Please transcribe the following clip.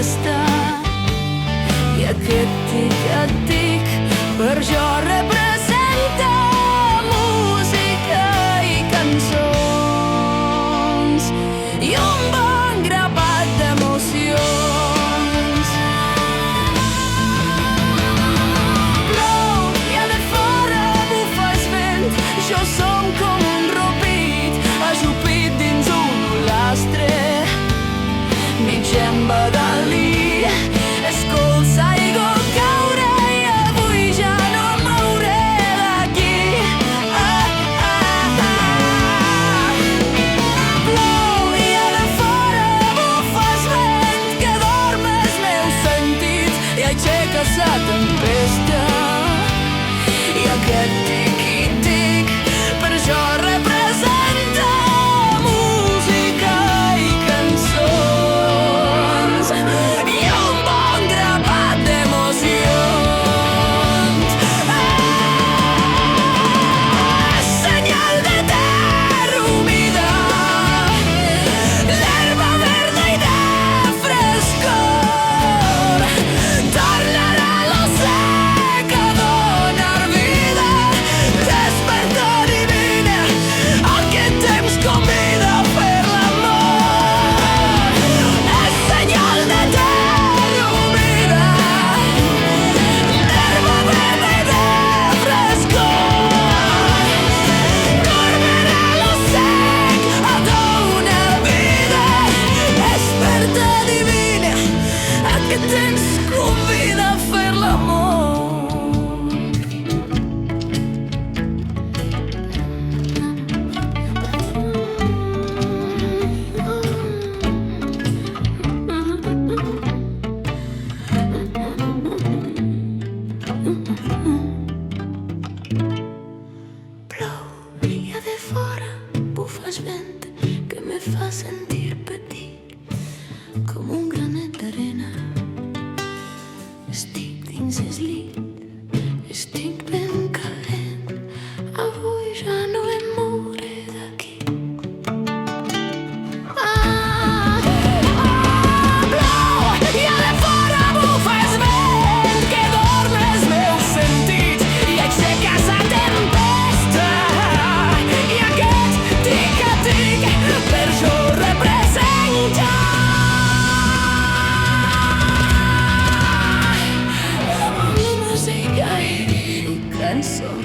tempesta i aquest tic-a-tic per jo representa música i cançons i un bon grapat d'emocions. Plou i a de fora bufa el vent, jo som com un ropit ajupit dins un lastre mig embadalí. Escolta aigua caure i avui ja no em mouré d'aquí. Plou i a de fora bufa el vent que dorm els meus sentits i aixeca la tempesta i aquest tic-i-tic per jo representa música i cançons i un bon grapat d'emocions. Senyal de terra humida, l'herba verda i de frescor, tornarà lo sec a donar vida, despertar divina, aquest temps convida a fer l'amor. És senyal de terra humida, d'herba verda i de frescor, tornarà lo sec a donar vida, despertar divina, aquest temps convida a fer l'amor. Plou i a de fora bufa el vent que me fa sentir petit com un granet d'arena. Estic dins el llit, estic ben calent, avui ja no em mouré d'aquí. Plou i a de fora bufa el vent que dorm els meus sentits i aixeca la tempesta i aquest tic-a-tic per jo representa música i cançons.